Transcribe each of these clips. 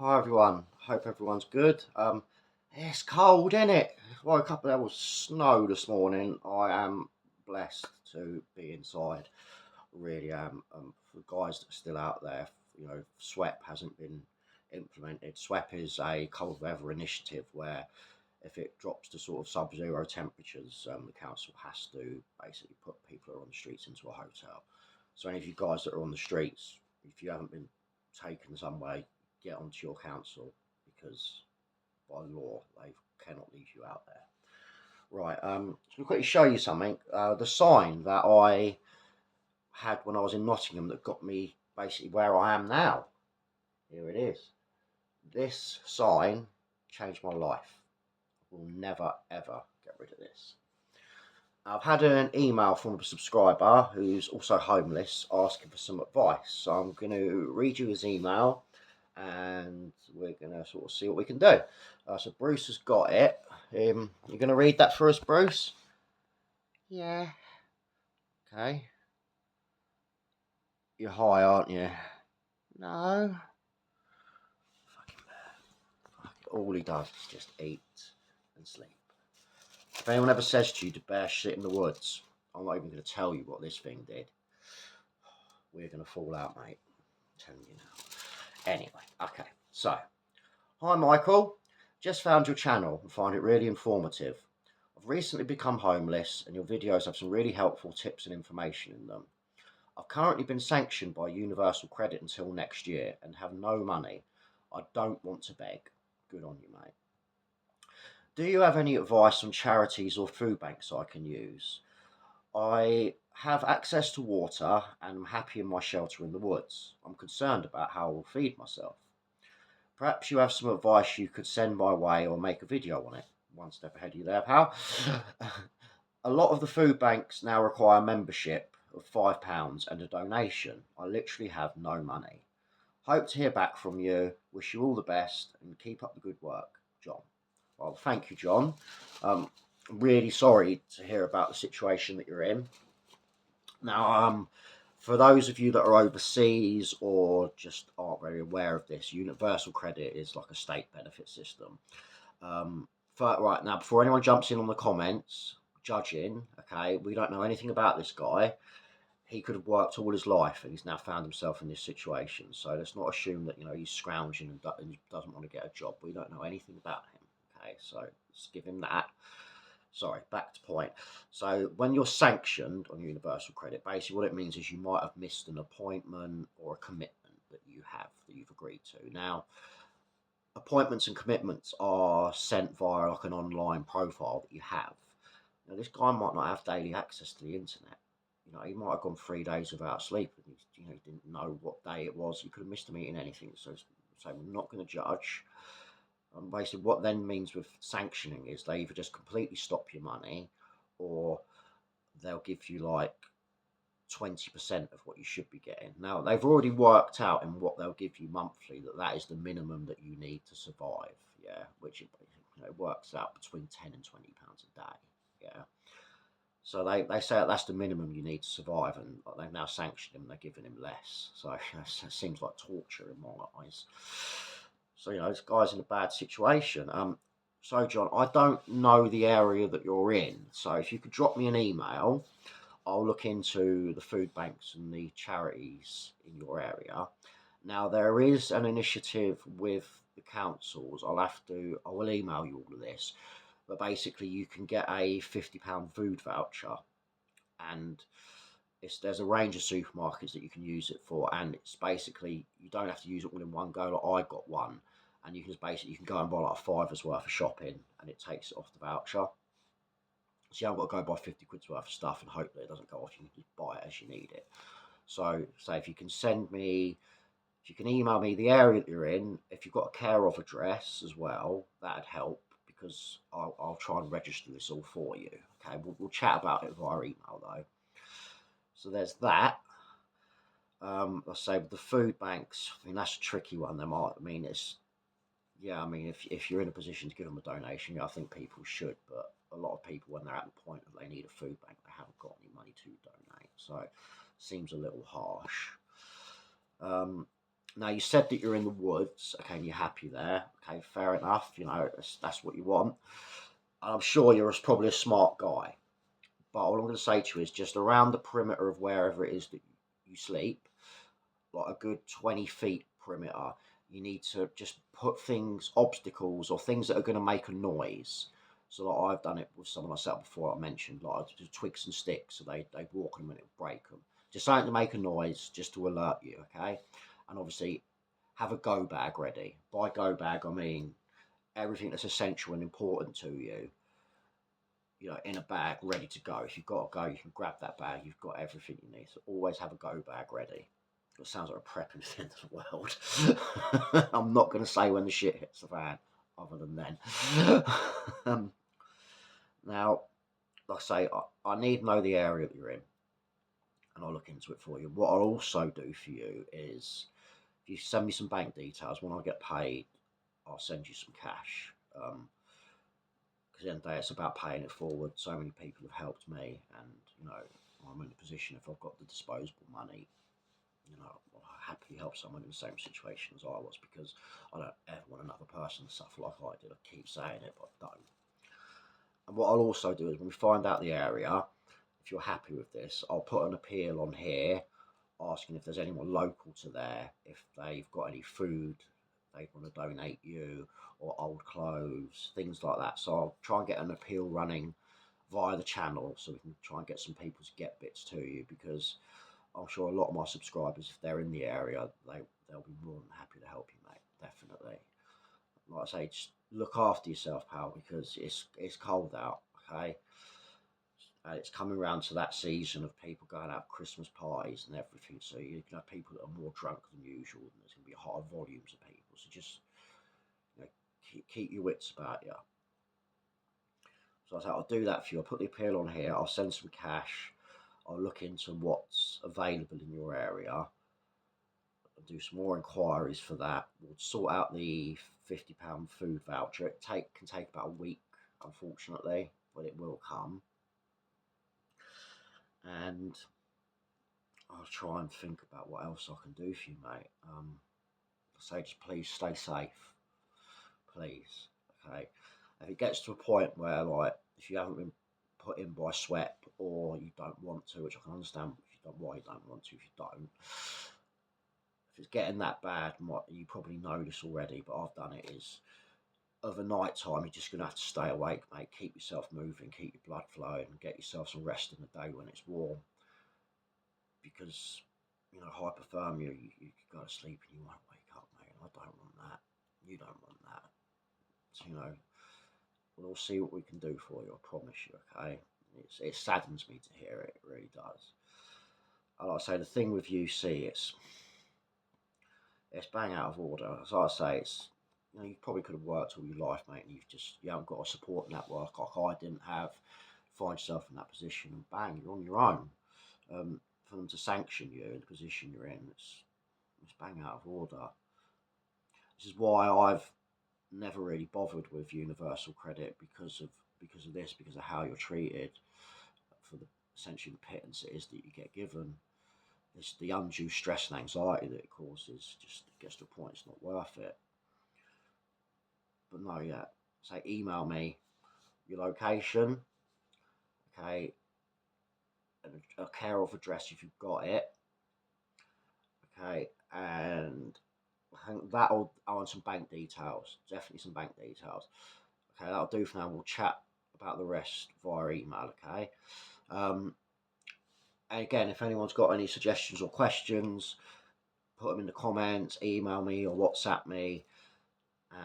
Hi everyone. Hope everyone's good. It's cold, isn't it? Woke up, there was snow this morning. I am blessed to be inside. Really am. For guys that are still out there, SWEP hasn't been implemented. SWEP is a cold weather initiative where if it drops to sort of sub-zero temperatures, the council has to basically put people who are on the streets into a hotel. So any of you guys that are on the streets, if you haven't been taken some way, get onto your council because by law they cannot leave you out there. Right. So I'll quickly show you something. The sign that I had when I was in Nottingham that got me basically where I am now. Here it is. This sign changed my life. Will never ever get rid of this. I've had an email from a subscriber who's also homeless asking for some advice. So I'm going to read you his email and we're going to sort of see what we can do. So Bruce has got it. You're going to read that for us, Bruce? Yeah. Okay. You're high, aren't you? No. All he does is just eat and sleep. If anyone ever says to you to bear shit in the woods, I'm not even going to tell you what this thing did. We're going to fall out, mate. I'm telling you now. Anyway, okay. So, hi Michael. Just found your channel and find it really informative. I've recently become homeless and your videos have some really helpful tips and information in them. I've currently been sanctioned by Universal Credit until next year and have no money. I don't want to beg. Good on you, mate. Do you have any advice on charities or food banks I can use? I have access to water and am happy in my shelter in the woods. I'm concerned about how I will feed myself. Perhaps you have some advice you could send my way or make a video on it. One step ahead of you there, pal. A lot of the food banks now require membership of £5 and a donation. I literally have no money. Hope to hear back from you. Wish you all the best and keep up the good work, John. Well, thank you, John. Really sorry to hear about the situation that you're in. Now, for those of you that are overseas or just aren't very aware of this, Universal Credit is like a state benefit system. Right now, before anyone jumps in on the comments, judging, okay, we don't know anything about this guy. He could have worked all his life and he's now found himself in this situation. So let's not assume that he's scrounging and doesn't want to get a job. We don't know anything about him. Okay, so let's give him that. Sorry, back to point. So when you're sanctioned on Universal Credit, basically what it means is you might have missed an appointment or a commitment that you've agreed to. Now, appointments and commitments are sent via like an online profile that you have. Now, this guy might not have daily access to the internet. He might have gone 3 days without sleep, and he didn't know what day it was. He could have missed a meeting, anything. So we're not going to judge. Basically, what then means with sanctioning is they either just completely stop your money, or they'll give you like 20% of what you should be getting. Now, they've already worked out in what they'll give you monthly that is the minimum that you need to survive. Yeah, which it works out between £10 and £20 a day. Yeah. So they say that's the minimum you need to survive, and they've now sanctioned him. They're giving him less. So it seems like torture in my eyes. So this guy's in a bad situation. So John, I don't know the area that you're in. So if you could drop me an email, I'll look into the food banks and the charities in your area. Now there is an initiative with the councils. I will email you all of this, but basically you can get a £50 food voucher, and there's a range of supermarkets that you can use it for, and it's basically you don't have to use it all in one go. Like I got one, and you can go and buy like a fiver's worth of shopping, and it takes it off the voucher. So you haven't got to go buy 50 quid's worth of stuff and hope that it doesn't go off. You can just buy it as you need it. So say if you can email me the area that you're in, if you've got a care of address as well, that'd help because I'll try and register this all for you. Okay, we'll chat about it via email though. So there's that. I say with the food banks, I mean that's a tricky one. If you're in a position to give them a donation, I think people should. But a lot of people, when they're at the point that they need a food bank, they haven't got any money to donate. So it seems a little harsh. Now, you said that you're in the woods, okay, and you're happy there. Okay, fair enough. You know, that's what you want. And I'm sure you're probably a smart guy. But all I'm going to say to you is just around the perimeter of wherever it is that you sleep, like a good 20 feet perimeter, you need to just put things, obstacles, or things that are going to make a noise. So like I've done it with someone I set up before, I mentioned, like twigs and sticks, so they walk on them and it'll break them. Just something to make a noise, just to alert you, okay? And obviously, have a go bag ready. By go bag, I mean everything that's essential and important to you, you know, in a bag ready to go. If you've got to go, you can grab that bag. You've got everything you need. So always have a go bag ready. It sounds like a prepping thing to the world. I'm not going to say when the shit hits the fan, other than then. Now, like I say, I need to know the area that you're in, and I'll look into it for you. What I'll also do for you is, if you send me some bank details, when I get paid, I'll send you some cash. Because at the end of the day, it's about paying it forward. So many people have helped me, and you know, I'm in a position, if I've got the disposable money, you know, I'll happily help someone in the same situation as I was, because I don't ever want another person to suffer like I did. I keep saying it, but I don't. And what I'll also do is, when we find out the area, if you're happy with this, I'll put an appeal on here asking if there's anyone local to there, if they've got any food they want to donate you, or old clothes, things like that. So I'll try and get an appeal running via the channel, so we can try and get some people to get bits to you, because I'm sure a lot of my subscribers, if they're in the area, they'll be more than happy to help you, mate. Definitely. Like I say, just look after yourself, pal, because it's cold out, okay? It's coming around to that season of people going out Christmas parties and everything, so you can have people that are more drunk than usual, and there's going to be higher volumes of people. So just, you know, keep your wits about you. So I say I'll do that for you. I'll put the appeal on here. I'll send some cash. I'll look into what's available in your area. I'll do some more inquiries for that. We'll sort out the £50 food voucher. It can take about a week, unfortunately, but it will come. And I'll try and think about what else I can do for you, mate. Say just please stay safe, please. Okay. If it gets to a point where, like, if you haven't been put in by SWEP, or you don't want to, which I can understand why you don't want to if you don't. If it's getting that bad, you probably know this already, but I've done it, is of a night time, you're just going to have to stay awake, mate. Keep yourself moving, keep your blood flowing, and get yourself some rest in the day when it's warm. Because, you know, hypothermia, you go to sleep and you won't wake up, mate. I don't want that. You don't want that. So, you know, we'll see what we can do for you, I promise you, okay? It saddens me to hear it really does. And like I say, the thing with UC, it's bang out of order. As I say, it's, you know, you probably could have worked all your life, mate, and you haven't got a support network like I didn't have. Find yourself in that position, and bang, you're on your own. For them to sanction you in the position you're in, it's bang out of order. This is why I've never really bothered with universal credit, because of this, because of how you're treated, for the essentially the pittance it is that you get given. It's the undue stress and anxiety that it causes. Just gets to a point it's not worth it. But no, yeah. Say email me your location, okay, and a care of address if you've got it, okay, and I think I want some bank details, definitely some bank details. Okay, that'll do for now. We'll chat about the rest via email, okay? And again, if anyone's got any suggestions or questions, put them in the comments, email me or WhatsApp me,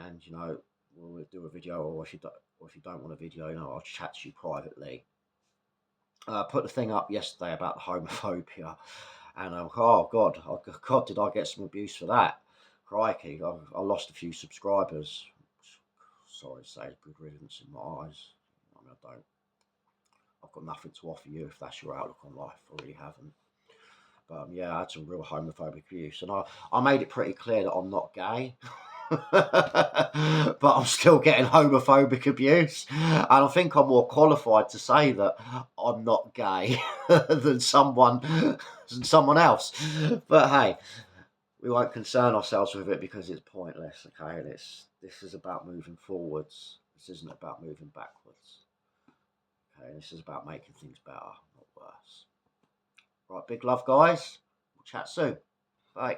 and you know, we'll do a video. Or if you don't want a video, you know, I'll chat to you privately. Put the thing up yesterday about the homophobia, and oh God, did I get some abuse for that? Crikey, I lost a few subscribers. Sorry to say, good riddance in my eyes. I mean, I've got nothing to offer you if that's your outlook on life. I really haven't. But yeah, I had some real homophobic abuse, and I made it pretty clear that I'm not gay. But I'm still getting homophobic abuse, and I think I'm more qualified to say that I'm not gay than someone else. But hey, we won't concern ourselves with it because it's pointless. Okay, and this is about moving forwards. This isn't about moving backwards. Okay, this is about making things better, not worse. Right, big love, guys. We'll chat soon. Bye.